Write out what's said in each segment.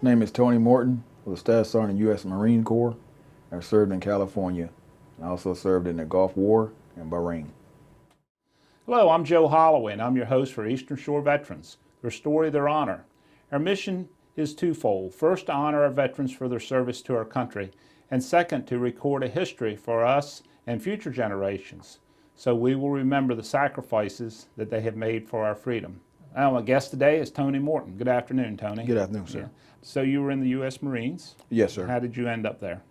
My name is Tony Morton. I was a Staff Sergeant in the U.S. Marine Corps. I served in California. I also served in the Gulf War and Bahrain. Hello, I'm Joe Holloway, and I'm your host for Eastern Shore Veterans, their story, their honor. Our mission is twofold. First, to honor our veterans for their service to our country, and second, to record a history for us and future generations, so we will remember the sacrifices that they have made for our freedom. Now, my guest today is Tony Morton. Good afternoon, Tony. Good afternoon, sir. Yeah. So you were in the U.S. Marines? Yes, sir. How did you end up there?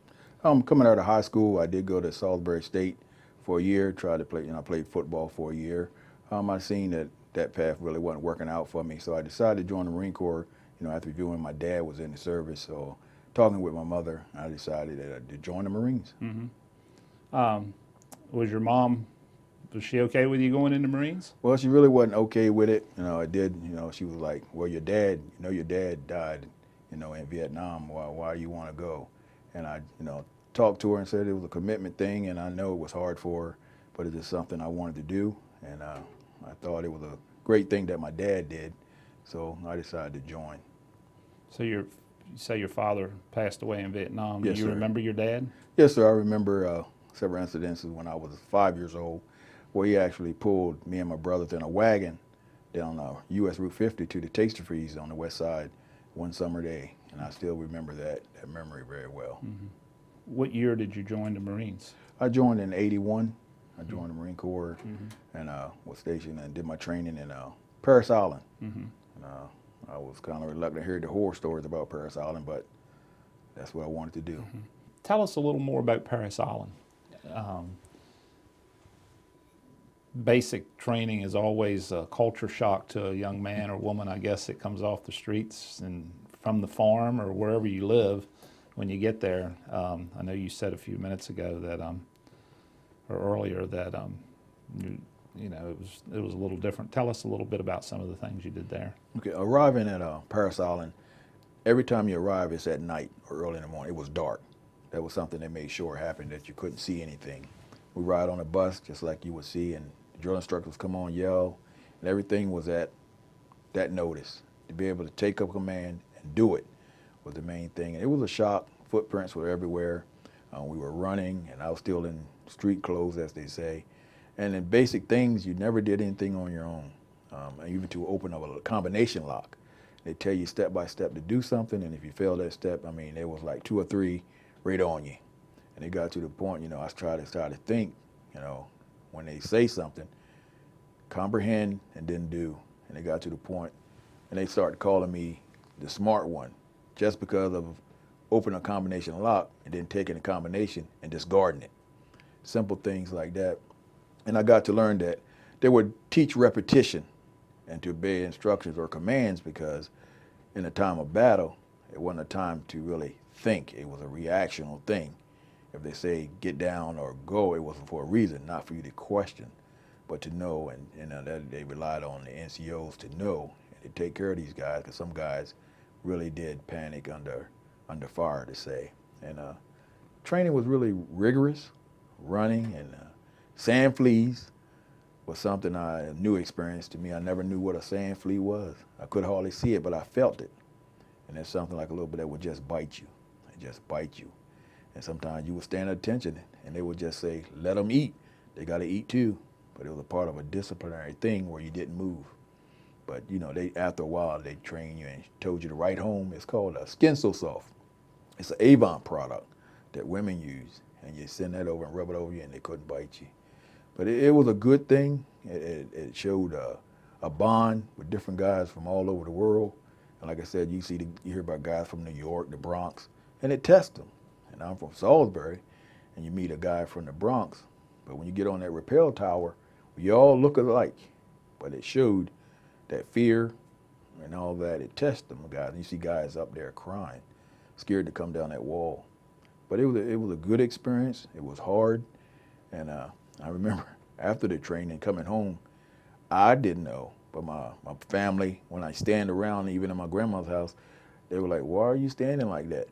Coming out of high school, I did go to Salisbury State for a year. Tried to play, I played football for a year. I seen that path really wasn't working out for me, so I decided to join the Marine Corps. After viewing my dad was in the service, so talking with my mother, I decided to join the Marines. Was your mom, was she okay with you going in the Marines? Well, she really wasn't okay with it. She was like, well, your dad died, in Vietnam. Why do you want to go? And I, talked to her and said it was a commitment thing, and I know it was hard for her, but it's just something I wanted to do. And I thought it was a great thing that my dad did, so I decided to join. So you say your father passed away in Vietnam. Yes, Do you sir. remember your dad? Yes, sir. I remember several incidences when I was 5 years old, where he actually pulled me and my brothers in a wagon down U.S. Route 50 to the Taster Freeze on the west side one summer day, and I still remember that memory very well. Mm-hmm. What year did you join the Marines? I joined in '81. I joined the Marine Corps and was stationed and did my training in Parris Island. And, I was kind of reluctant to hear the horror stories about Parris Island, but that's what I wanted to do. Tell us a little more about Parris Island. Basic training is always a culture shock to a young man or woman, I guess, that comes off the streets and from the farm or wherever you live when you get there. I know you said a few minutes ago that, or earlier, that it was a little different. Tell us a little bit about some of the things you did there. Okay, arriving at Parris Island, every time you arrive, it's at night or early in the morning. It was dark. That was something they made sure happened, that you couldn't see anything. We ride on a bus just like you would see, and the drill instructors come on, yell, and everything was at that notice. To be able to take up command and do it was the main thing. And it was a shock. Footprints were everywhere. We were running, and I was still in street clothes, as they say. And in basic things, you never did anything on your own. Even to open up a combination lock, they tell you step by step to do something, and if you fail that step, there was like 2 or 3 right on you. And it got to the point, I started to think, when they say something, comprehend and then do. And it got to the point, and they started calling me the smart one, just because of opening a combination lock and then taking a combination and discarding it. Simple things like that. And I got to learn that they would teach repetition and to obey instructions or commands, because in a time of battle, it wasn't a time to really think. It was a reactional thing. If they say get down or go, it was for a reason, not for you to question, but to know. And that they relied on the NCOs to know and to take care of these guys, because some guys really did panic under fire, to say. And training was really rigorous. Running and sand fleas was something a new experience to me. I never knew what a sand flea was. I could hardly see it, but I felt it. And it's something like a little bit that would just bite you. It just bite you. And sometimes you would stand at attention and they would just say, let them eat. They got to eat too. But it was a part of a disciplinary thing where you didn't move. But they after a while they trained you and told you to write home. It's called a Skin So Soft. It's an Avon product that women use. And you send that over and rub it over you, and they couldn't bite you. But it was a good thing. It showed a bond with different guys from all over the world. And like I said, you hear about guys from New York, the Bronx, and it tests them. And I'm from Salisbury, and you meet a guy from the Bronx. But when you get on that rappel tower, we all look alike. But it showed that fear and all that. It tests them, guys. And you see guys up there crying, scared to come down that wall. But it was a good experience. It was hard. And I remember after the training coming home, I didn't know, but my family, when I stand around, even in my grandma's house, they were like, why are you standing like that?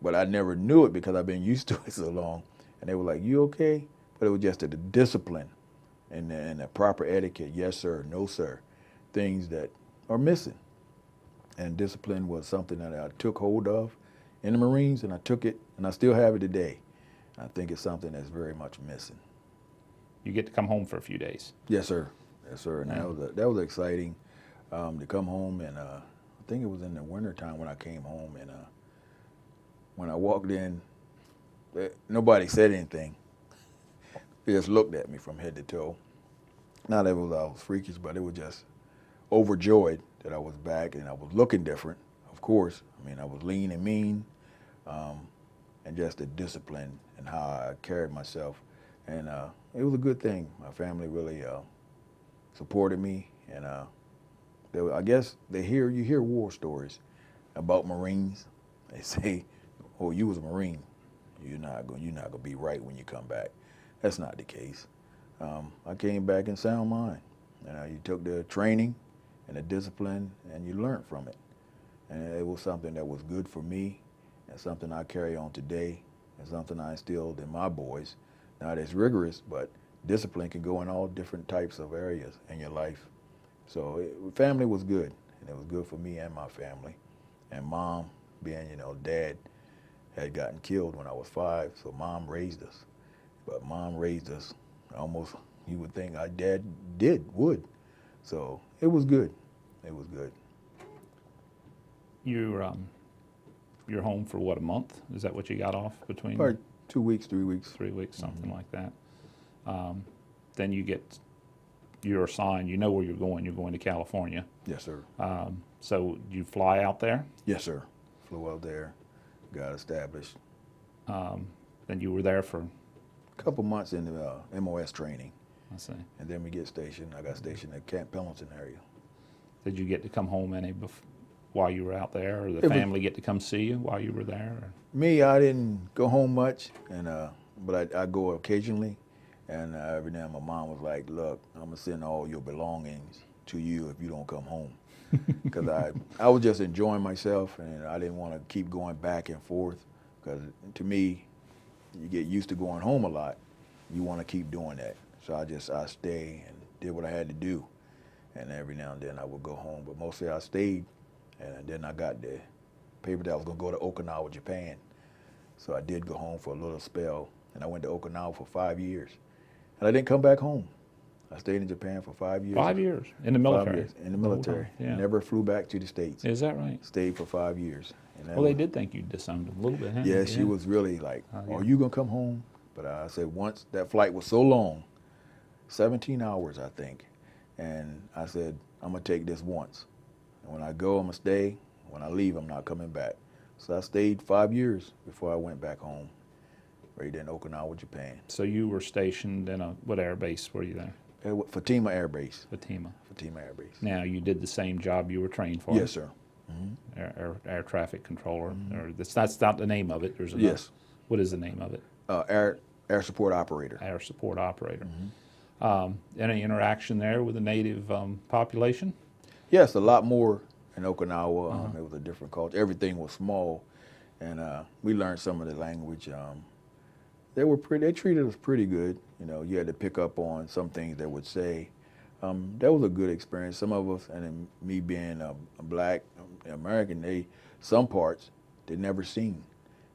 But I never knew it because I've been used to it so long. And they were like, you okay? But it was just the discipline and the proper etiquette, yes sir, no sir, things that are missing. And discipline was something that I took hold of in the Marines, and I took it, and I still have it today. I think it's something that's very much missing. You get to come home for a few days. Yes, sir. Yes, sir. And Yeah. that was exciting to come home, and I think it was in the wintertime when I came home, and when I walked in, nobody said anything. They just looked at me from head to toe. Not that I was freakish, but it was just overjoyed that I was back, and I was looking different, of course. I mean, I was lean and mean, and just the discipline and how I carried myself. And it was a good thing. My family really supported me, and I guess you hear war stories about Marines. They say, "Oh, you was a Marine. You're not gonna be right when you come back." That's not the case. I came back in sound mind. You took the training and the discipline, and you learned from it. And it was something that was good for me, and something I carry on today, and something I instilled in my boys. Not as rigorous, but discipline can go in all different types of areas in your life. So family was good, and it was good for me and my family. And mom, being, dad had gotten killed when I was 5, so mom raised us. But mom raised us almost, you would think our dad would. So it was good. It was good. You're home for what, a month? Is that what you got off between? About 2 weeks, 3 weeks. 3 weeks, something like that. Then you're assigned, you know where you're going to California. Yes, sir. So you fly out there? Yes, sir. Flew out there, got established. Then you were there for? A couple months in the MOS training. I see. And then we get stationed. I got stationed at Camp Pendleton area. Did you get to come home while you were out there, or the It was- family get to come see you while you were there? Or? Me, I didn't go home much, but I go occasionally. And every now and then my mom was like, "Look, I'm going to send all your belongings to you if you don't come home." Because I was just enjoying myself, and I didn't want to keep going back and forth. Because to me, you get used to going home a lot. You want to keep doing that. So I stayed and did what I had to do. And every now and then I would go home. But mostly I stayed. And then I got the paper that I was going to go to Okinawa, Japan. So I did go home for a little spell. And I went to Okinawa for 5 years. And I didn't come back home. I stayed in Japan for 5 years. 5 years in the military? 5 years in the military. Yeah. Never flew back to the States. Is that right? Stayed for 5 years. And Well, they did think you disowned them a little bit, huh? Yeah, she was really like, yeah. "Are you going to come home?" But I said once, that flight was so long, 17 hours, I think. And I said, "I'm going to take this once. And when I go, I'm going to stay. When I leave, I'm not coming back." So I stayed 5 years before I went back home, right in Okinawa, Japan. So you were stationed in what air base were you there? Fatima Air Base. Fatima. Fatima Air Base. Now, you did the same job you were trained for? Yes, sir. Mm-hmm. Air traffic controller. Or that's not the name of it. There's another. Yes. What is the name of it? Air support operator. Air support operator. Any interaction there with the native population? Yes, a lot more in Okinawa. It was a different culture. Everything was small, and we learned some of the language. They treated us pretty good. You had to pick up on some things they would say. That was a good experience. Some of us, and then me being a black American, some parts they'd never seen.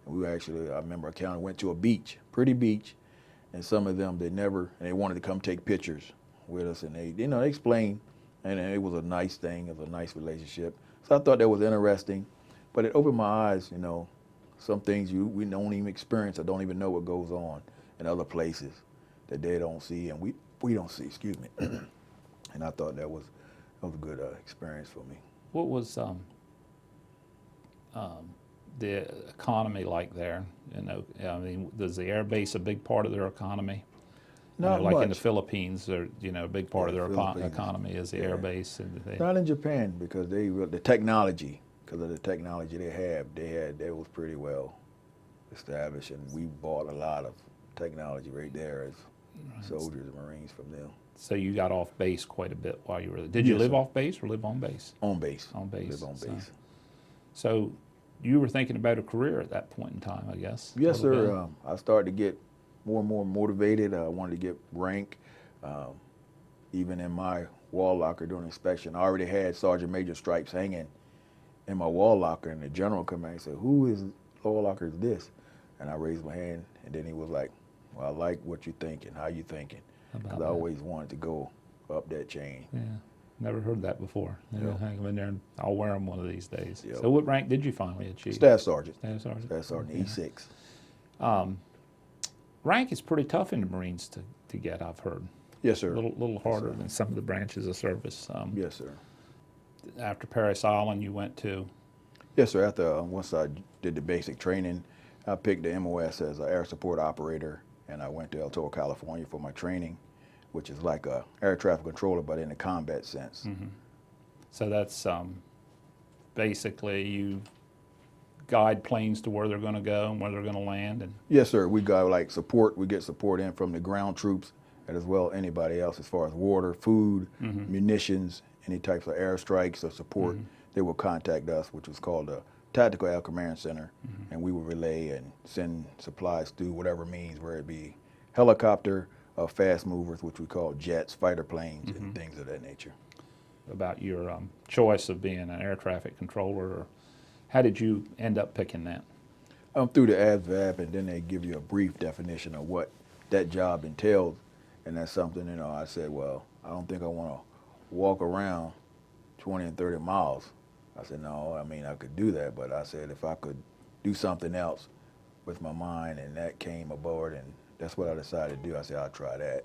And I remember I went to a beach, pretty beach, and some of them they wanted to come take pictures with us, and they explained, and it was a nice thing. It was a nice relationship. So I thought that was interesting, but it opened my eyes. Some things we don't even experience or don't even know what goes on in other places that they don't see and we don't see. Excuse me. And I thought that was a good experience for me. What was the economy like there? I mean, is the air base a big part of their economy? Not like much. in the Philippines, a big part of their Philippines. economy is the air base. Not in Japan because the technology. Because of the technology they was pretty well established, and we bought a lot of technology right there as soldiers and Marines from them. So you got off base quite a bit while you were there. Did you Yes, live sir. off base or live on base? On base. On base. Live on base. So you were thinking about a career at that point in time, I guess. Yes, a little sir. I started to get more and more motivated. I wanted to get rank. Even in my wall locker during inspection, I already had Sergeant Major stripes hanging in my wall locker, and the general come back and said, "Who is wall locker is this?" And I raised my hand, and then he was like, "Well, I like what you're thinking, how you thinking," because I always wanted to go up that chain. Yeah, never heard that before. Yeah, Yep. hang them in there, and I'll wear them one of these days. Yep. So, what rank did you finally achieve? Staff sergeant. Staff sergeant. Staff sergeant, Okay. E6. Rank is pretty tough in the Marines to get, I've heard. Yes, sir. A little harder than some of the branches of service. Yes, sir. After Parris Island, you went to? Yes, sir. After once I did the basic training, I picked the MOS as an air support operator, and I went to El Toro, California for my training, which is like a air traffic controller, but in a combat sense. Mm-hmm. So that's basically you guide planes to where they're going to go and where they're going to land. And Yes, sir. We got like support. We get support in from the ground troops, and as well anybody else as far as water, food, munitions, any types of airstrikes or support. They will contact us, which was called the Tactical Air Command Center, and we would relay and send supplies through whatever means, whether it be helicopter or fast movers, which we call jets, fighter planes, and things of that nature. about your choice of being an air traffic controller, or how did you end up picking that? Through the ASVAB, and then they give you a brief definition of what that job entails, and that's something, I said, well, I don't think I want to walk around 20 and 30 miles. I said, no, I mean, I could do that, but I said if I could do something else with my mind, and that came aboard, and that's what I decided to do. I said, I'll try that,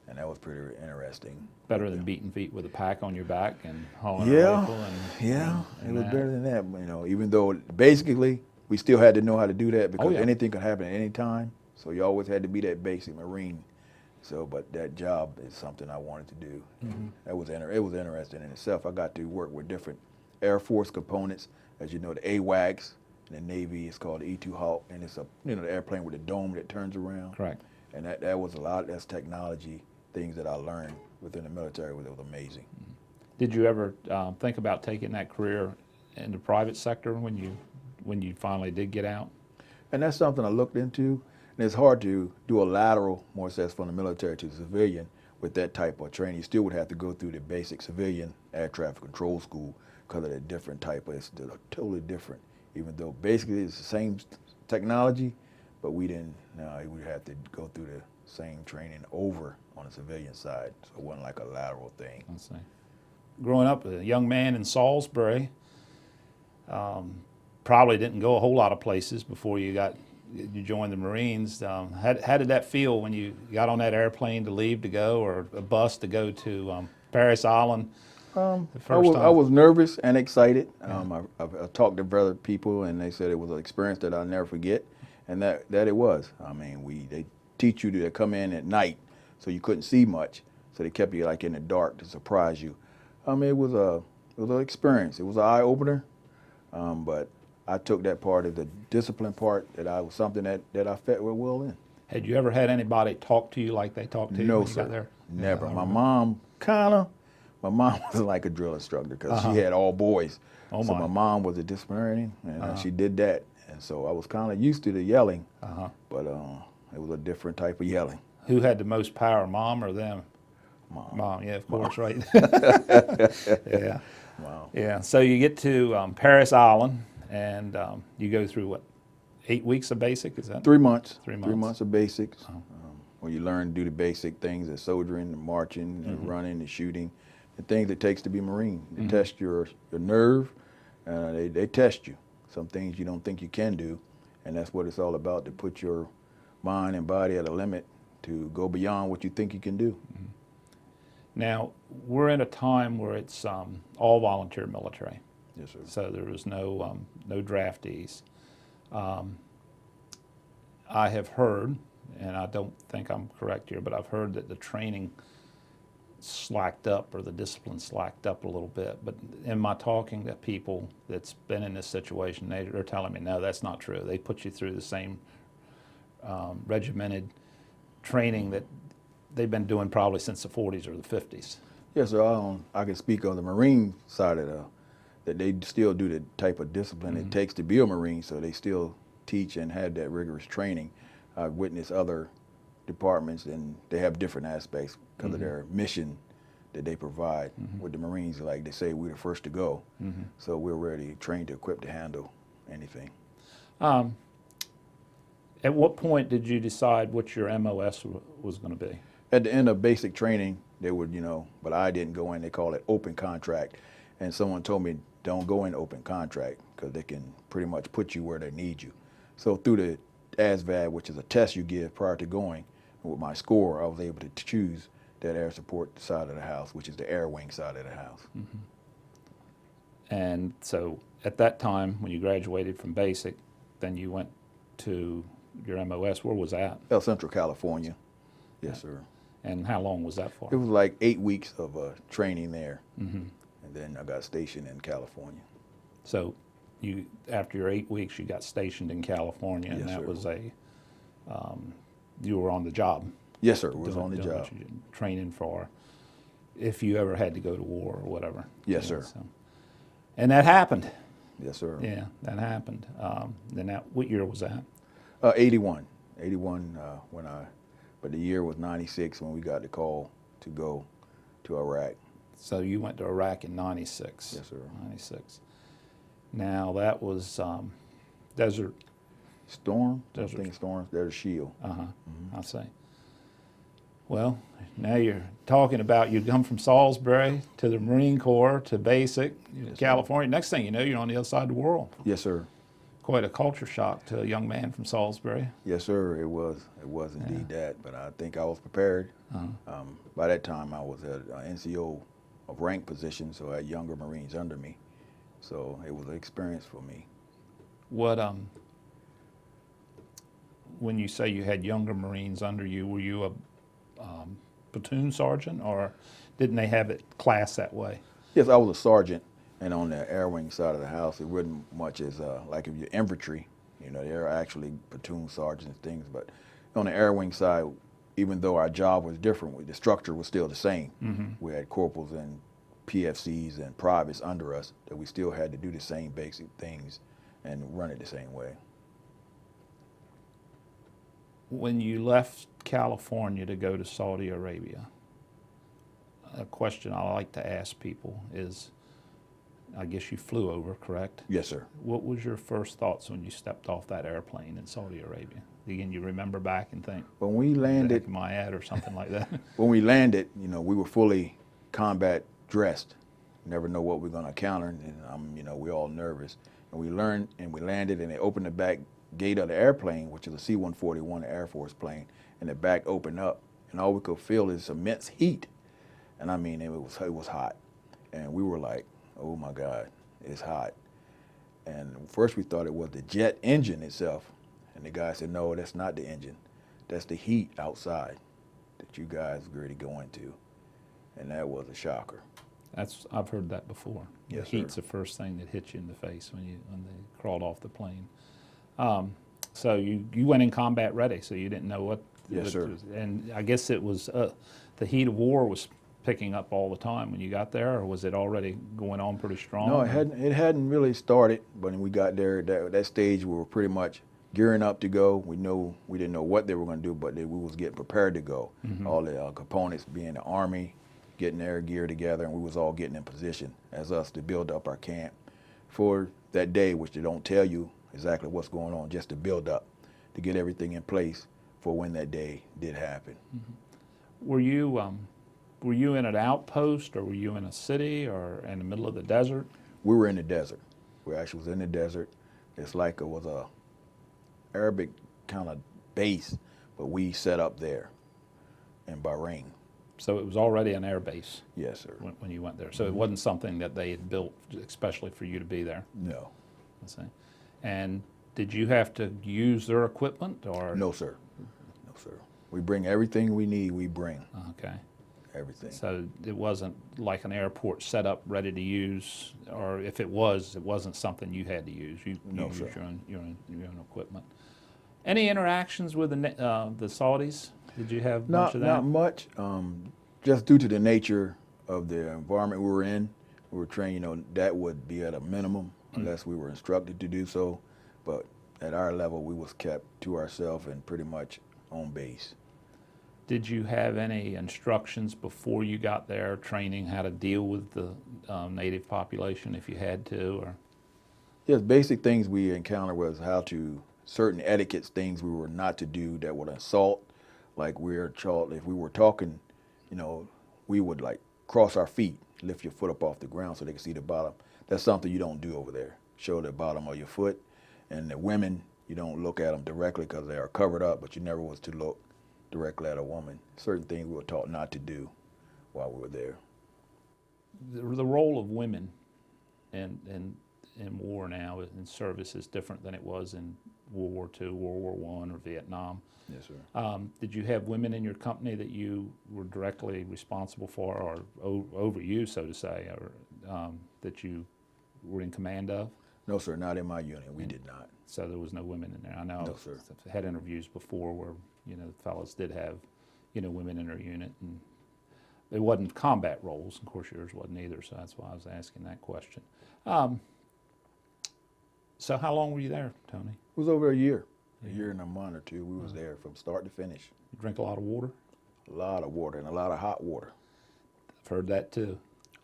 and that was pretty interesting. Better than beating feet with a pack on your back and hauling a Yeah, rifle? it was better than that, even though basically we still had to know how to do that because yeah. anything could happen at any time, so you always had to be that basic Marine. So, but that job is something I wanted to do. It was interesting in itself. I got to work with different Air Force components. As you know, the AWACS, in the Navy, it's called the E-2 Hawk, and it's the airplane with the dome that turns around. Correct. And that was that's technology, things that I learned within the military. It was amazing. Did you ever think about taking that career in the private sector when you finally did get out? And that's something I looked into. And it's hard to do a lateral, more so from the military to the civilian, with that type of training. You still would have to go through the basic civilian air traffic control school because of the different type of, it's totally different. Even though basically it's the same technology, but we didn't, we had to go through the same training over on the civilian side. So it wasn't like a lateral thing. Let's see. Growing up a young man in Salisbury, probably didn't go a whole lot of places before you joined the Marines. How did that feel when you got on that airplane to leave to go, or a bus to go to Parris Island the first time? I was nervous and excited. I talked to other people, and they said it was an experience that I'll never forget, and that it was. I mean, they teach you to come in at night, so you couldn't see much, so they kept you like in the dark to surprise you. It was an experience. It was an eye opener, but I took that part of the discipline part was something that I fit well in. Had you ever had anybody talk to you like they talked to you No, when you sir. got there? Never. Yeah, My mom was like a drill instructor because she had all boys. Oh, so my. my mom was a disciplinarian, and she did that. And so I was kind of used to the yelling, but it was a different type of yelling. Who had the most power, mom or them? Mom. Yeah, of course, right. Yeah. Wow. Yeah. So you get to Parris Island, and you go through what, 8 weeks of basic? Is that 3 months. 3 months. 3 months of basics, where you learn to do the basic things, the soldiering, the marching, the running, the shooting, the things it takes to be Marine. They test your nerve. They test you. Some things you don't think you can do, and that's what it's all about, to put your mind and body at a limit to go beyond what you think you can do. Now, we're in a time where it's all volunteer military. Yes, sir. So there was no draftees. I have heard, and I don't think I'm correct here, but I've heard that the training slacked up, or the discipline slacked up a little bit. But in my talking to people that's been in this situation, they're telling me, no, that's not true. They put you through the same regimented training that they've been doing probably since the 40s or the 50s. Yes, sir. I can speak on the Marine side of that they still do the type of discipline it takes to be a Marine, so they still teach and have that rigorous training. I've witnessed other departments, and they have different aspects because of their mission that they provide with the Marines. Like they say, we're the first to go, so we're ready, trained, equipped to handle anything. At what point did you decide what your MOS was going to be? At the end of basic training, they would, but I didn't go in. They call it open contract, and someone told me don't go in open contract because they can pretty much put you where they need you. So through the ASVAB, which is a test you give prior to going, with my score, I was able to choose that air support side of the house, which is the air wing side of the house. And so at that time, when you graduated from basic, then you went to your MOS. Where was that? Central California. Yes, sir. And how long was that for? It was like 8 weeks of training there, and then I got stationed in California. So you, after your 8 weeks, you got stationed in California, and Yes, that sir. was you were on the job. Yes, sir. Was on the doing job. what you training for if you ever had to go to war or whatever. Yes, You know, sir. so. And that happened. Yes, sir. Yeah, that happened. Then what year was that? 81. 81 but the year was 96 when we got the call to go to Iraq. So you went to Iraq in 96. Yes, sir. 96. Now that was Desert. Storm? Desert. I think Storm. There's a shield. I say. Well, now you're talking about you come from Salisbury to the Marine Corps to basic, California. Next thing you know, you're on the other side of the world. Yes, sir. Quite a culture shock to a young man from Salisbury. Yes, sir. It was indeed that. But I think I was prepared. By that time, I was at an NCO of rank position, so I had younger Marines under me. So it was an experience for me. What when you say you had younger Marines under you, were you a platoon sergeant, or didn't they have it classed that way? Yes, I was a sergeant, and on the air wing side of the house, it wasn't much as like if you're infantry, there are actually platoon sergeants and things. But on the air wing side, even though our job was different, the structure was still the same. We had corporals and PFCs and privates under us that we still had to do the same basic things and run it the same way. When you left California to go to Saudi Arabia, a question I like to ask people is, I guess you flew over, correct? Yes, sir. What was your first thoughts when you stepped off that airplane in Saudi Arabia? Again, you remember back and think, When we landed, my ad or something like that? when we landed, we were fully combat dressed. Never know what we're going to encounter, and we're all nervous. And we learned, and we landed, and they opened the back gate of the airplane, which is a C-141 Air Force plane, and the back opened up, and all we could feel is immense heat. And I mean, it was hot, and we were like, oh my God, it's hot. And first we thought it was the jet engine itself, and the guy said, no, that's not the engine, that's the heat outside that you guys are ready to go into. And that was a shocker. I've heard that before. Yes, the heat's sir. the first thing that hits you in the face when they crawled off the plane. So you went in combat ready, so you didn't know what. Yes, sir. And I guess it was the heat of war was picking up all the time when you got there, or was it already going on pretty strong? No, it hadn't really started, but when we got there, that stage we were pretty much gearing up to go. We didn't know what they were going to do, but we was getting prepared to go. All the components being the Army, getting their gear together, and we was all getting in position as us to build up our camp for that day, which they don't tell you exactly what's going on, just to build up, to get everything in place for when that day did happen. Were you in an outpost, or were you in a city, or in the middle of the desert? We were in the desert. We actually was in the desert. It's like it was a Arabic kind of base, but we set up there in Bahrain. So it was already an air base. Yes, sir. When you went there. So it wasn't something that they had built especially for you to be there. No. I see. And did you have to use their equipment, or? No, sir. No, sir. We bring everything we need. We bring Okay. everything. So it wasn't like an airport set up ready to use, or if it wasn't something you had to use. You No, used sir. your own equipment. Any interactions with the Saudis? Did you have much of that? Not much. Just due to the nature of the environment we were in, we were trained. That would be at a minimum unless we were instructed to do so. But at our level, we was kept to ourselves and pretty much on base. Did you have any instructions before you got there, training how to deal with the native population if you had to? Or Yes, basic things we encountered was how to, certain etiquettes, things we were not to do that would assault. Like if we were talking, you know, we would like cross our feet, lift your foot up off the ground so they can see the bottom. That's something you don't do over there. Show the bottom of your foot. And the women, you don't look at them directly because they are covered up, but you never was to look directly at a woman. Certain things we were taught not to do while we were there. the role of women in war now in service is different than it was in World War II, World War I, or Vietnam. Yes, sir. Did you have women in your company that you were directly responsible for, or over you, so to say, or that you were in command of? No, sir, not in my unit. We did not. So there was no women in there. I know No, sir. I've had interviews before where, fellas did have, women in their unit, and it wasn't combat roles. Of course, yours wasn't either, so that's why I was asking that question. So how long were you there, Tony? It was over a year and a month or two. We was there from start to finish. You drink a lot of water? A lot of water and a lot of hot water. I've heard that too.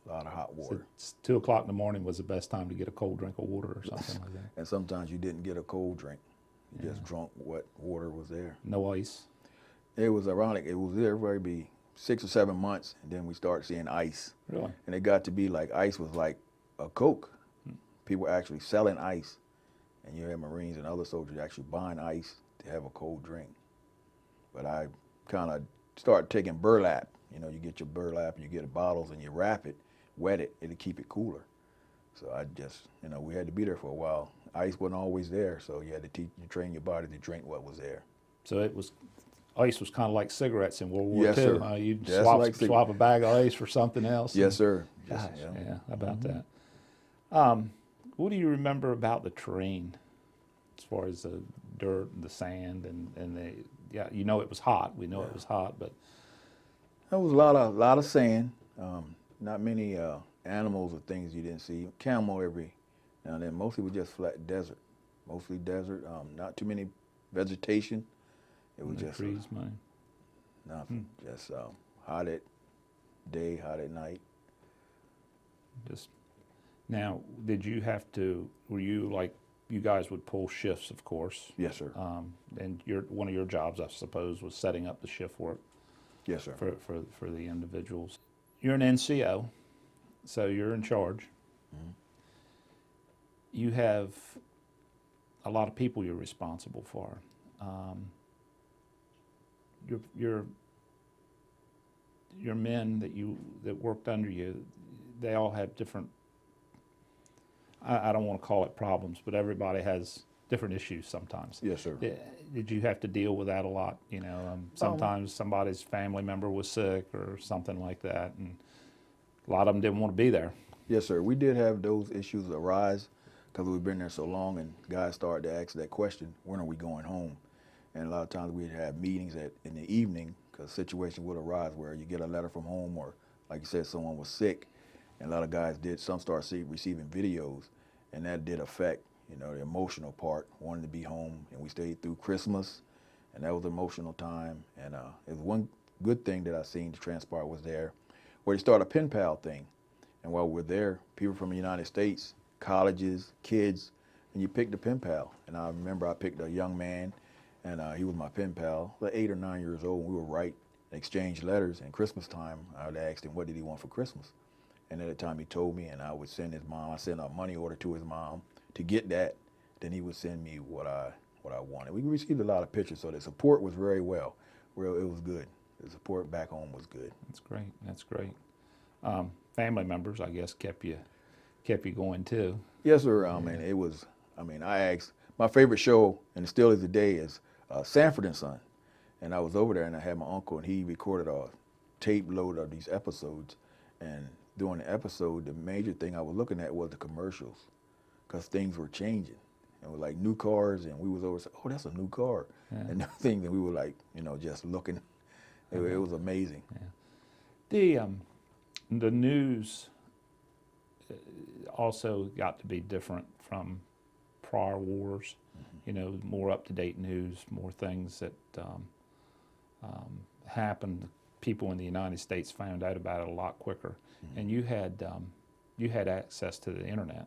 A lot of hot water. So 2 o'clock in the morning was the best time to get a cold drink of water or something like that. And sometimes you didn't get a cold drink. You just drunk what water was there. No ice? It was ironic. It was there for maybe 6 or 7 months, and then we started seeing ice. Really? And it got to be like ice was like a Coke. People were actually selling ice. And you had Marines and other soldiers actually buying ice to have a cold drink. But I kind of started taking burlap. You get your burlap and you get the bottles and you wrap it, wet it, it'll keep it cooler. So I just, we had to be there for a while. Ice wasn't always there, so you had to train your body to drink what was there. So ice was kind of like cigarettes in World War Yes, II. sir. You'd Just swap, like swap a bag of ice for something else. Yes, sir. Gosh, Yes, yeah, how about that? What do you remember about the terrain as far as the dirt and the sand and it was hot. We know it was hot, but there was a lot of sand. Not many animals or things you didn't see. Camel every now and then. Mostly was just flat desert. Mostly desert. Not too many vegetation. It was just trees, man. Nothing. Just hot at day, hot at night. Just now, were you like, you guys would pull shifts, of course. Yes, sir. And one of your jobs, I suppose, was setting up the shift work. Yes, sir. For the individuals. You're an NCO, so you're in charge. Mm-hmm. You have a lot of people you're responsible for. Your men that worked under you, they all have different. I don't want to call it problems, but everybody has different issues sometimes. Yes, sir. Did you have to deal with that a lot? Sometimes somebody's family member was sick or something like that, and a lot of them didn't want to be there. Yes, sir. We did have those issues arise because we've been there so long, and guys started to ask that question, when are we going home? And a lot of times we'd have meetings in the evening because a situation would arise where you get a letter from home, or like you said, someone was sick. And a lot of guys some start receiving videos, and that did affect, the emotional part, wanting to be home. And we stayed through Christmas, and that was an emotional time. And it was one good thing that I seen transpire was there, where they started a pen pal thing. And while we're there, people from the United States, colleges, kids, and you pick the pen pal. And I remember I picked a young man, and he was my pen pal, like 8 or 9 years old. We would write, exchange letters. And Christmas time, I would ask him, what did he want for Christmas? And at the time he told me, and I would send his mom. I sent a money order to his mom to get that. Then he would send me what I wanted. We received a lot of pictures, so the support was very well. It was good. The support back home was good. That's great. That's great. Family members, I guess, kept you going too. Yes, sir. And it was. I asked. My favorite show, and it still is today, is Sanford and Son. And I was over there, and I had my uncle, and he recorded a tape load of these episodes. And during the episode, the major thing I was looking at was the commercials, because things were changing. And with like new cars, and we was always, oh, that's a new car. Yeah. And things, and we were like, just looking. It was amazing. Yeah. The news also got to be different from prior wars. Mm-hmm. More up-to-date news, more things that happened, people in the United States found out about it a lot quicker. And you had access to the internet,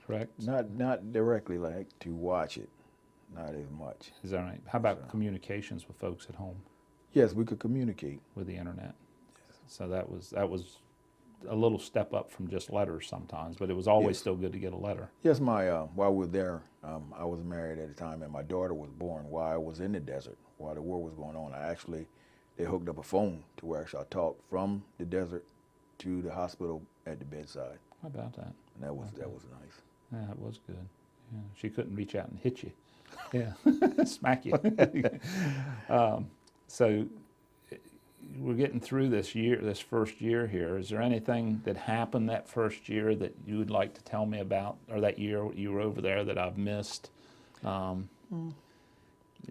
correct? Not directly like to watch it, not as much. Is that right? How about communications with folks at home Yes, we could communicate. with the internet? So that was a little step up from just letters sometimes, but it was always Yes. still good to get a letter. Yes, while we were there, I was married at the time, and my daughter was born while I was in the desert, while the war was going on. They hooked up a phone to where I talked from the desert to the hospital at the bedside, How about that? and that was nice. Yeah, it was good. Yeah, she couldn't reach out and hit you. Yeah, smack you. So we're getting through this first year here. Is there anything that happened that first year that you would like to tell me about, or that year you were over there that I've missed? You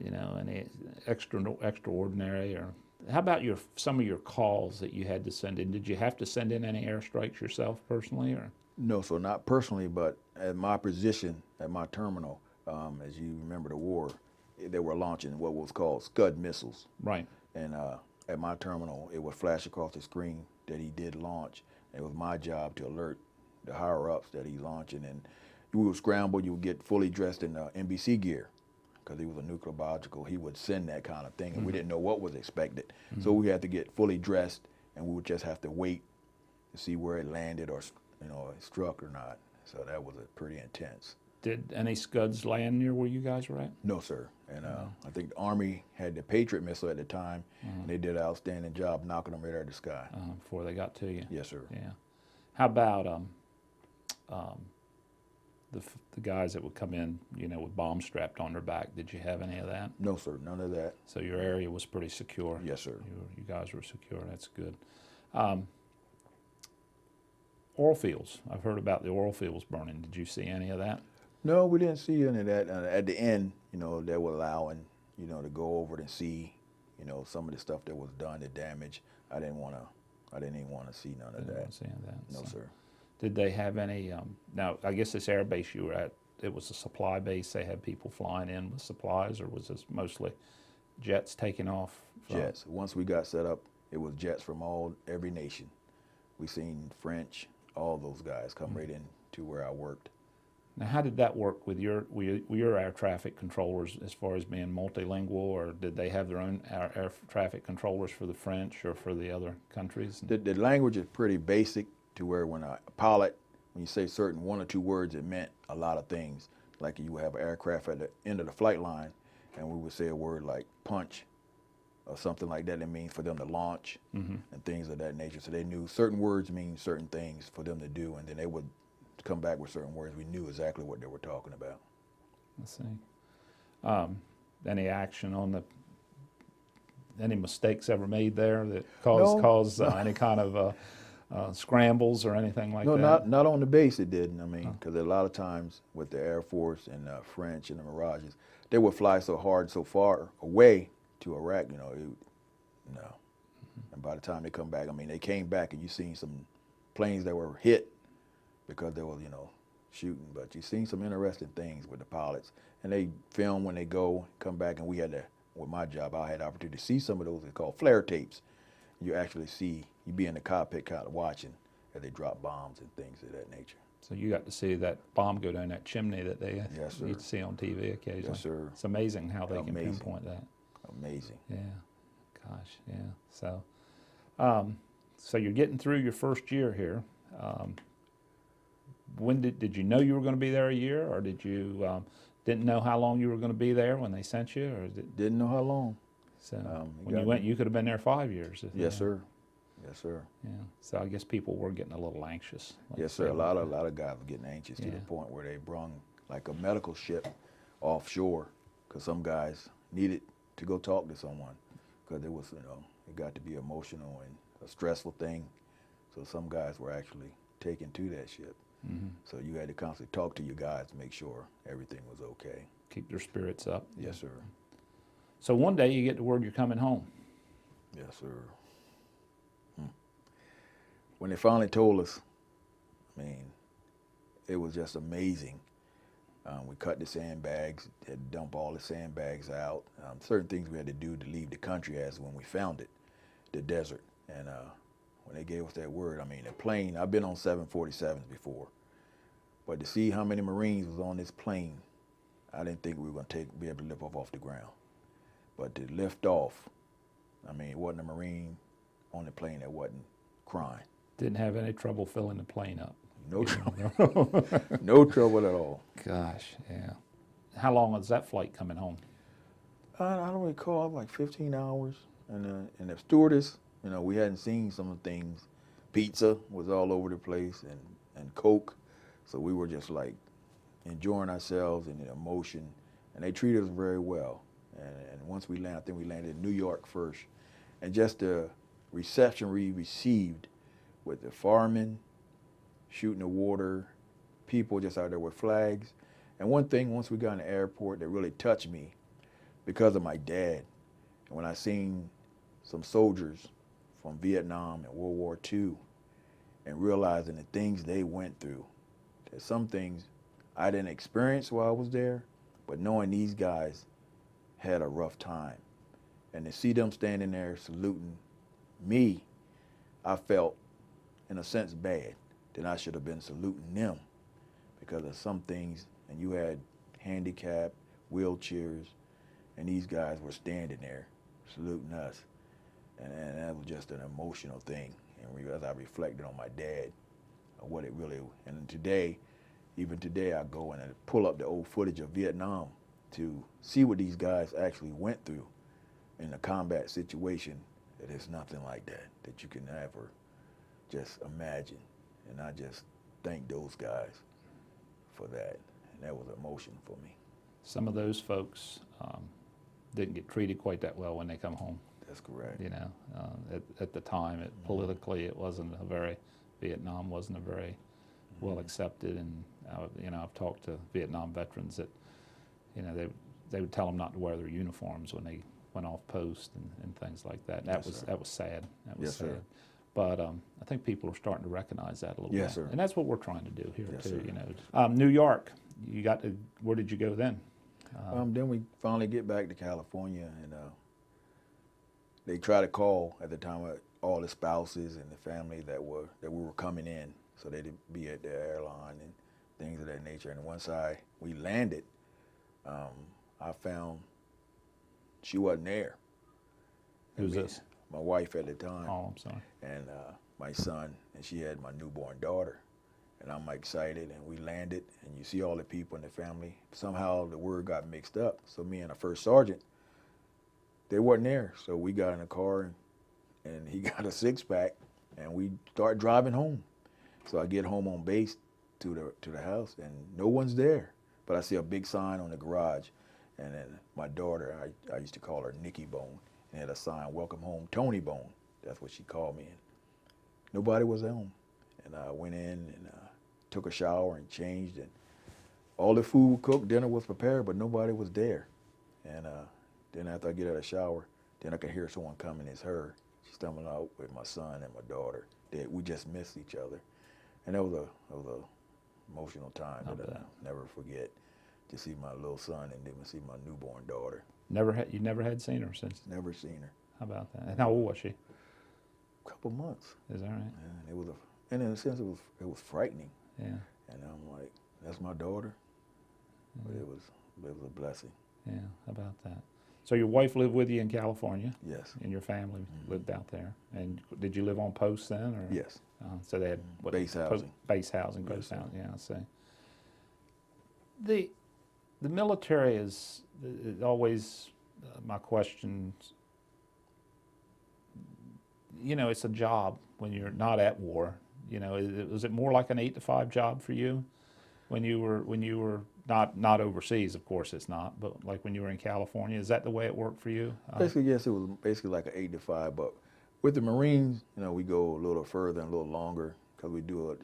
know, any extraordinary, or how about some of your calls that you had to send in? Did you have to send in any airstrikes yourself personally, or? No, so not personally, but at my position at my terminal, as you remember the war, they were launching what was called Scud missiles. Right. And at my terminal, it would flash across the screen that he did launch. And it was my job to alert the higher-ups that he's launching. And we would scramble. You would get fully dressed in NBC gear because he was a nuclear biological. He would send that kind of thing, and we didn't know what was expected. So we had to get fully dressed, and we would just have to wait to see where it landed or it struck or not. So that was pretty intense. Did any Scuds land near where you guys were at? No, sir. And I think the Army had the Patriot missile at the time, and they did an outstanding job knocking them right out of the sky. Before they got to you? Yes, sir. Yeah. How about the guys that would come in, with bombs strapped on their back? Did you have any of that? No, sir. None of that. So your area was pretty secure? Yes, sir. You guys were secure. That's good. Oil fields. I've heard about the oil fields burning. Did you see any of that? No, we didn't see any of that. At the end, they were allowing, to go over it and see, some of the stuff that was done, the damage. I didn't even want to see none of that. No, sir. Did they have any, now I guess this air base you were at, it was a supply base. They had people flying in with supplies, or was this mostly jets taking off? Jets. Once we got set up, it was jets from every nation. We seen French, all those guys come right in to where I worked. Now, how did that work with your air traffic controllers as far as being multilingual, or did they have their own air traffic controllers for the French or for the other countries? The language is pretty basic to where when a pilot, when you say certain one or two words, it meant a lot of things. Like you would have an aircraft at the end of the flight line, and we would say a word like punch or something like that. It means for them to launch and things of that nature. So they knew certain words mean certain things for them to do, and then they would come back with certain words. We knew exactly what they were talking about. Let's see. Any action on any mistakes ever made there that caused any kind of scrambles or anything like that? No, not on the base it didn't. I mean, because a lot of times with the Air Force and French and the Mirages, they would fly so hard, so far away to Iraq, no. And by the time they come back, I mean, they came back and you seen some planes that were hit because they were, shooting. But you seen some interesting things with the pilots. And they film when they go, come back, and we had to, with my job, I had the opportunity to see some of those. They're called flare tapes. You actually see, you be in the cockpit kind of watching as they drop bombs and things of that nature. So you got to see that bomb go down that chimney that they Yes, sir. used to see on TV occasionally. Yes, sir. It's amazing how they can pinpoint that. Amazing. Yeah. Gosh, yeah. So, so you're getting through your first year here. When did you know you were going to be there a year, or did you didn't know how long you were going to be there when they sent you, or Didn't know how long. So when you went, you could have been there 5 years. Yes, sir. Yes, sir. Yeah. So I guess people were getting a little anxious. Yes, sir. A lot of guys were getting anxious to the point where they brung like a medical ship offshore because some guys needed to go talk to someone because it was, it got to be emotional and a stressful thing. So some guys were actually taken to that ship. So you had to constantly talk to your guys to make sure everything was okay. Keep their spirits up. Yes, sir. So one day you get the word you're coming home. Yes, sir. When they finally told us, I mean, it was just amazing We cut the sandbags, had to dump all the sandbags out. Certain things we had to do to leave the country as when we found it, the desert. And when they gave us that word, I mean, the plane, I've been on 747s before, but to see how many Marines was on this plane, I didn't think we were going to be able to lift off the ground. But to lift off, I mean, it wasn't a Marine on the plane that wasn't crying. Didn't have any trouble filling the plane up. No trouble. No trouble at all. Gosh, yeah. How long was that flight coming home? I don't recall, like 15 hours. And the stewardess, you know, we hadn't seen some of the things. Pizza was all over the place and Coke. So we were just like enjoying ourselves and the emotion. And they treated us very well. And once we landed, I think we landed in New York first. And just the reception we received with the firemen shooting the water, people just out there with flags. And one thing, once we got in the airport, that really touched me because of my dad. And when I seen some soldiers from Vietnam and World War II and realizing the things they went through, that some things I didn't experience while I was there, but knowing these guys had a rough time. And to see them standing there saluting me, I felt, in a sense, bad. That I should have been saluting them because of some things. And you had handicapped, wheelchairs, and these guys were standing there saluting us. And that was just an emotional thing. And as I reflected on my dad, of what it really, and today, even today, I go and I pull up the old footage of Vietnam to see what these guys actually went through in a combat situation. That is nothing like that you can ever just imagine. And I just thank those guys for that. And that was emotional for me. Some of those folks didn't get treated quite that well when they come home. That's correct. You know, at the time, politically, it wasn't a very, Vietnam wasn't a very well accepted. And, you know, I've talked to Vietnam veterans that, you know, they would tell them not to wear their uniforms when they went off post and things like that. And that was sad. That was sad. Sir. But I think people are starting to recognize that a little bit. Yes, sir. And that's what we're trying to do here Yes, too. sir. You know, New York. You got to. Where did you go then? Then we finally get back to California, and they try to call at the time all the spouses and the family that we were coming in, so they'd be at the airline and things of that nature. And once we landed, I found she wasn't there. Who's this? My wife at the time. Oh, I'm sorry. And my son, and she had my newborn daughter. And I'm excited, and we landed, and you see all the people in the family. Somehow the word got mixed up. So me and the first sergeant, they wasn't there. So we got in a car, and he got a six-pack, and we start driving home. So I get home on base to the house, and no one's there. But I see a big sign on the garage, and then my daughter, I used to call her Nikki Bone, and had a sign, "Welcome home, Tony Bone." That's what she called me. And nobody was home. And I went in and took a shower and changed, and all the food cooked, dinner was prepared, but nobody was there. And then after I get out of the shower, then I could hear someone coming. It's her. She's coming out with my son and my daughter. We just missed each other. And that was a emotional time that I'll never forget. To see my little son and then see my newborn daughter. You never had seen her since? Never seen her. How about that? And how old was she? A couple months. Is that right? And and in a sense, it was frightening. Yeah. And I'm like, that's my daughter. But it was a blessing. Yeah. How about that? So your wife lived with you in California? Yes. And your family lived out there. And did you live on post then? Or? Yes. So they had what? Base housing. Base housing, Yes, post sir. housing. Yeah, I see. The military is always my question. You know, it's a job when you're not at war. You know, was it more like an 8-to-5 job for you when you were not overseas? Of course, it's not. But like when you were in California, is that the way it worked for you? Basically, yes, it was basically like an 8-to-5. But with the Marines, you know, we go a little further and a little longer because we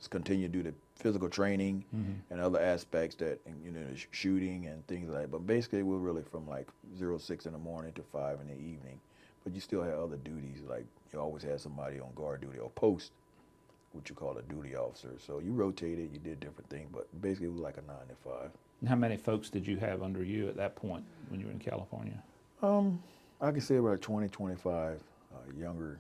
continue to do the physical training and other aspects that, you know, shooting and things like that. But basically, we're really from like 06 in the morning to 5 in the evening. But you still have other duties, like you always had somebody on guard duty or post, what you call a duty officer. So you rotated, you did different things, but basically it was like a 9-to-5. And how many folks did you have under you at that point when you were in California? I could say about 20, 25 younger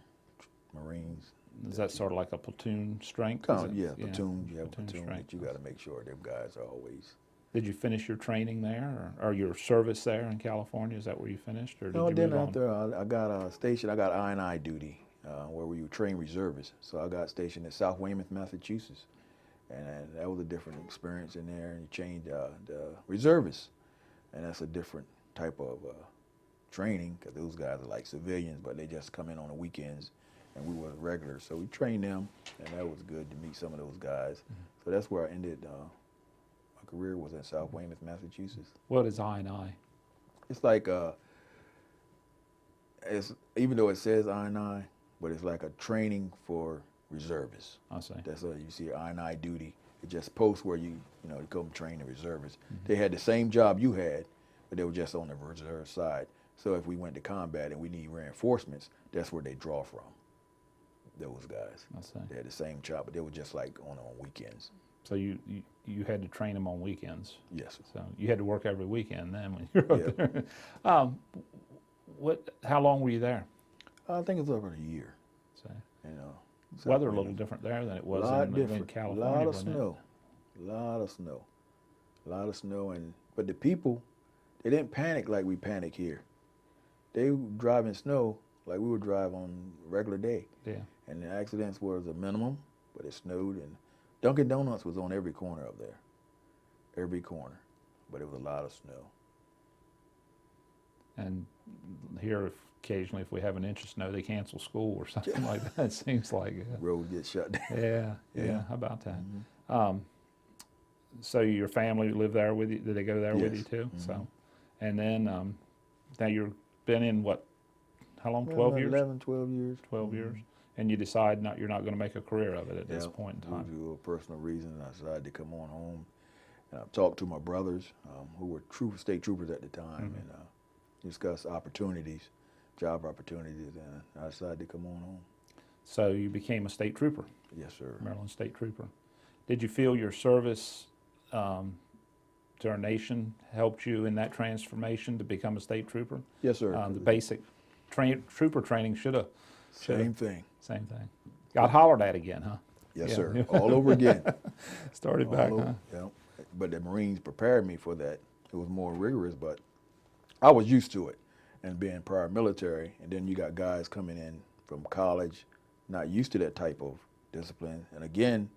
Marines. Is that sort of like a platoon strength? Yeah, platoon. You have a platoon strength. that you got to make sure them guys are always. Did you finish your training there, or your service there in California? Is that where you finished, or did No, you then move on? after I got stationed, I got I&I duty where we would train reservists. So I got stationed in South Weymouth, Massachusetts, and that was a different experience in there. And you changed the reservists, and that's a different type of training because those guys are like civilians, but they just come in on the weekends, and we were regulars. So we trained them, and that was good to meet some of those guys. Mm-hmm. So that's where I ended. My career was in South Weymouth, Massachusetts. What is I&I? It's like it's even though it says I&I, but it's like a training for reservists. I see. That's what you see I&I duty. It just posts where you come train the reservists. Mm-hmm. They had the same job you had, but they were just on the reserve side. So if we went to combat and we need reinforcements, that's where they draw from. Those guys. I see. They had the same job, but they were just like on weekends. So you had to train them on weekends. Yes. Sir. So you had to work every weekend then when you were up there. How long were you there? I think it's over a year. So, Weather a little different there than it was in California. A lot of snow. A lot of snow, but the people, they didn't panic like we panic here. They were driving snow like we would drive on a regular day. Yeah. And the accidents was a minimum, but it snowed, and Dunkin' Donuts was on every corner up there. Every corner. But it was a lot of snow. And here, occasionally, if we have an inch of snow, they cancel school or something like that. It seems like road gets shut down. Yeah. How about that? Mm-hmm. So your family lived there with you? Did they go there with you too? Mm-hmm. So, and then now you've been in what? How long? 12 years. 11, 12 years. 12 years. And you decide you're not going to make a career of it at this point in time. Due to a personal reason, I decided to come on home. And I talked to my brothers, who were state troopers at the time, and discussed opportunities, job opportunities, and I decided to come on home. So you became a state trooper? Yes, sir. Maryland State Trooper. Did you feel your service to our nation helped you in that transformation to become a state trooper? Yes, sir. The basic trooper training should have. Same thing. Got hollered at again, huh? Yes, sir. All over again. Started back, huh? Yeah. But the Marines prepared me for that. It was more rigorous, but I was used to it, and being prior military, and then you got guys coming in from college, not used to that type of discipline. And again,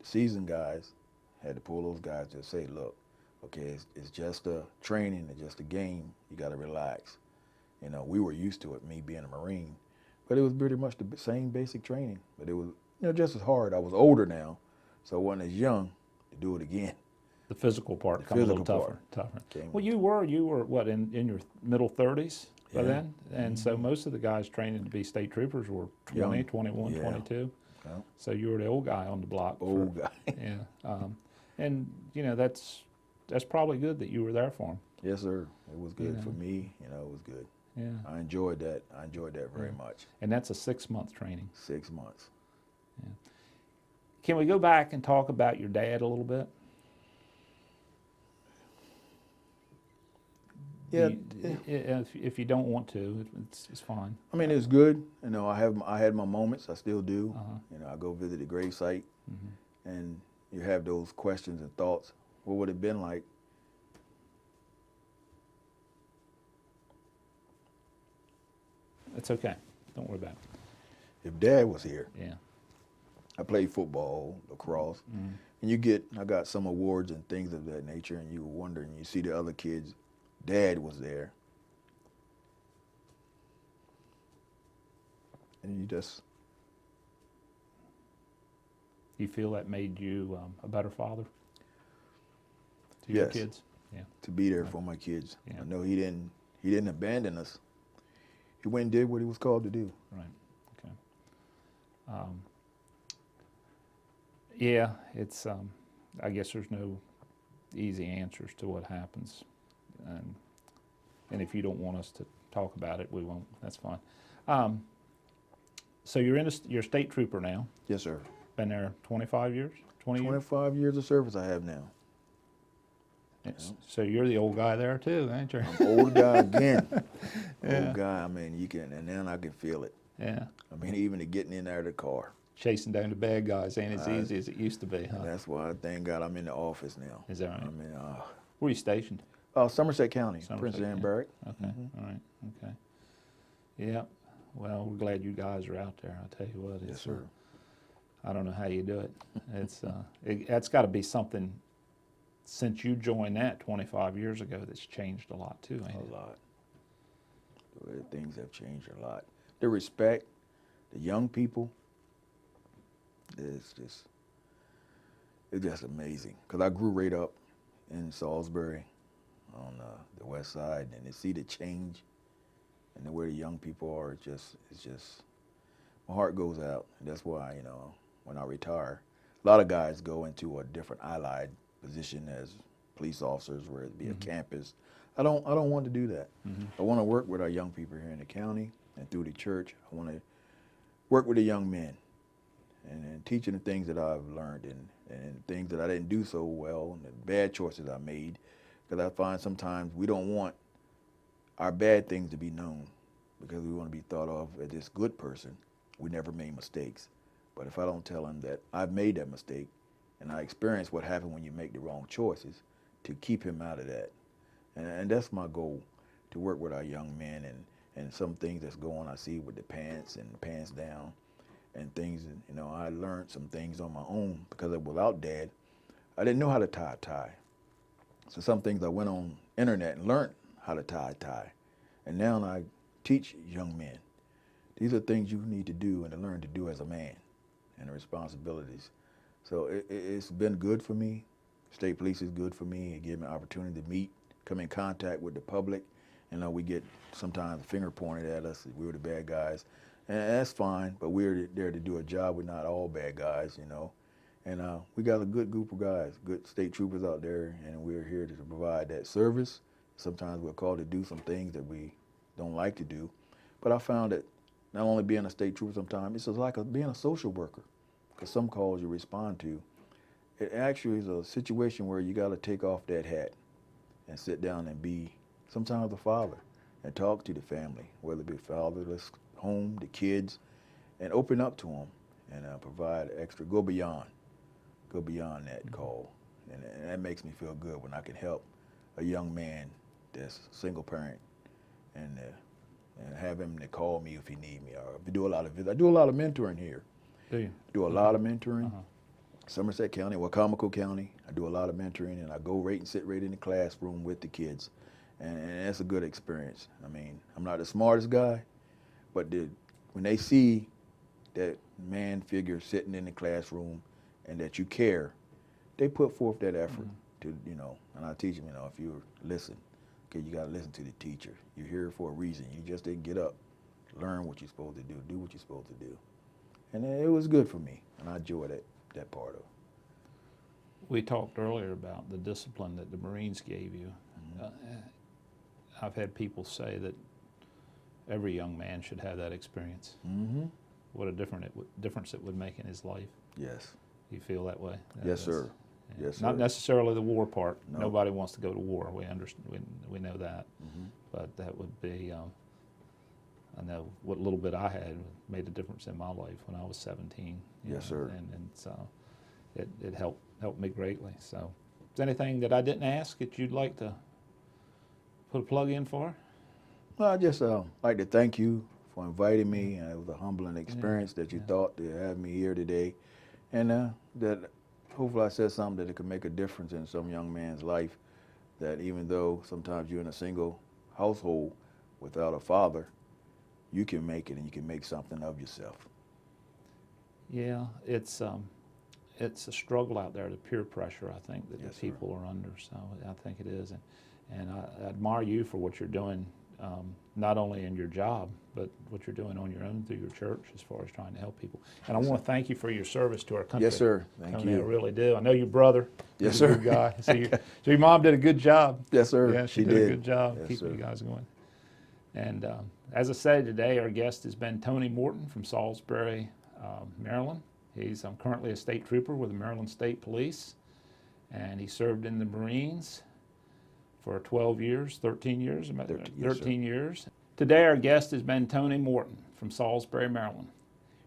seasoned guys had to pull those guys to say, look, okay, it's just a training, it's just a game. You got to relax. We were used to it, me being a Marine, but it was pretty much the same basic training. But it was, just as hard. I was older now, so I wasn't as young to do it again. The physical part come a little tougher. Well, you were what, in your middle 30s by then? And so most of the guys training to be state troopers were 20, 21, 22. Yeah. So you were the old guy on the block. Old guy. Yeah. And, that's probably good that you were there for them. Yes, sir. It was good for me. It was good. Yeah. I enjoyed that. Very much. And that's a 6-month training. 6 months. Yeah. Can we go back and talk about your dad a little bit? Yeah. If you don't want to, it's fine. I mean, it's good. I had my moments. I still do. I go visit the grave site, and you have those questions and thoughts. What would it have been like? It's okay. Don't worry about it. If Dad was here. Yeah. I played football, lacrosse, and I got some awards and things of that nature, and you were wondering, you see the other kids, Dad was there. And You feel that made you a better father to your kids? Yeah. To be there for my kids. Yeah. I know he didn't abandon us. He went and did what he was called to do. Right. Okay. Yeah, it's. I guess there's no easy answers to what happens, and if you don't want us to talk about it, we won't. That's fine. So you're you're a state trooper now. Yes, sir. Been there 25 years? 20 years? 25 years of service I have now. So you're the old guy there too, ain't you? I'm old guy again. Yeah. Old guy. I mean, you can, and then I can feel it. Yeah. I mean, even to getting in there of the car. Chasing down the bad guys ain't as easy as it used to be, huh? And that's why, thank God, I'm in the office now. Is that right? I mean, Where are you stationed? Somerset County, Somerset Prince Anne County. Barrack. Okay. All right. Okay. Yeah. Well, we're glad you guys are out there. I tell you what, Yes, sir. I don't know how you do it. It's that's got to be something since you joined that 25 years ago that's changed a lot too, ain't it? A lot. Things have changed a lot. The respect, the young people, it's just amazing. Because I grew right up in Salisbury on the west side, and to see the change and where the young people are, it's just, my heart goes out. And that's why, when I retire, a lot of guys go into a different allied position as police officers, whether it be a campus. I don't want to do that. I want to work with our young people here in the county and through the church. I want to work with the young men and teach them the things that I've learned and things that I didn't do so well and the bad choices I made. Because I find sometimes we don't want our bad things to be known because we want to be thought of as this good person. We never made mistakes. But if I don't tell them that I've made that mistake and I experienced what happened when you make the wrong choices, to keep him out of that. And that's my goal, to work with our young men and some things that's going I see with the pants and the pants down and things. I learned some things on my own because without Dad, I didn't know how to tie a tie. So some things I went on internet and learned how to tie a tie. And now I teach young men. These are things you need to do and to learn to do as a man and the responsibilities. So it's been good for me. State police is good for me. It gave me an opportunity to meet, come in contact with the public. We get sometimes a finger pointed at us. We were the bad guys. And that's fine, but we're there to do a job. We're not all bad guys, And we got a good group of guys, good state troopers out there, and we're here to provide that service. Sometimes we're called to do some things that we don't like to do. But I found that not only being a state trooper sometimes, it's like being a social worker, because some calls you respond to. It actually is a situation where you got to take off that hat and sit down and be sometimes a father and talk to the family, whether it be fatherless home, the kids, and open up to them and provide extra, go beyond that call. And that makes me feel good when I can help a young man that's a single parent and have him to call me if he need me. Or I do a lot of mentoring here. Do you? Do a lot of mentoring. Somerset County, Wacomico County, I do a lot of mentoring, and I go right and sit right in the classroom with the kids. And that's a good experience. I mean, I'm not the smartest guy, but when they see that man figure sitting in the classroom and that you care, they put forth that effort to, and I teach them, if you listen, okay, you got to listen to the teacher. You're here for a reason. You just didn't get up, learn what you're supposed to do what you're supposed to do. And it was good for me, and I enjoyed that part of it. We talked earlier about the discipline that the Marines gave you. I've had people say that every young man should have that experience. What a difference it would make in his life. Yes. You feel that way? Yes, sir. Yeah. Yes, sir. Not necessarily the war part. No. Nobody wants to go to war. We understand. We know that. But that would be. I know what little bit I had made a difference in my life when I was 17. Yes, sir. And so it helped me greatly. So, is there anything that I didn't ask that you'd like to put a plug in for? Well, I just like to thank you for inviting me. It was a humbling experience that you thought to have me here today. And that hopefully I said something that it could make a difference in some young man's life, that even though sometimes you're in a single household without a father, you can make it and you can make something of yourself. Yeah, it's a struggle out there, the peer pressure, I think, that Yes, the people are under. So I think it is. And I admire you for what you're doing, not only in your job, but what you're doing on your own through your church as far as trying to help people. And I want to thank you for your service to our country. Yes, sir. Thank Tony, you. I really do. I know your brother. Yes, He's sir. a good guy. So your mom did a good job. Yes, sir. Yeah, she did a good job keeping you guys going. And as I said today, our guest has been Tony Morton from Salisbury, Maryland. He's currently a state trooper with the Maryland State Police, and he served in the Marines. for 12 years, 13 years, 13 years. Today our guest has been Tony Morton from Salisbury, Maryland.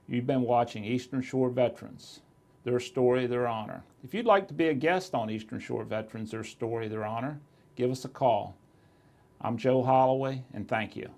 You've been watching Eastern Shore Veterans, Their Story, Their Honor. If you'd like to be a guest on Eastern Shore Veterans, Their Story, Their Honor, give us a call. I'm Joe Holloway, and thank you.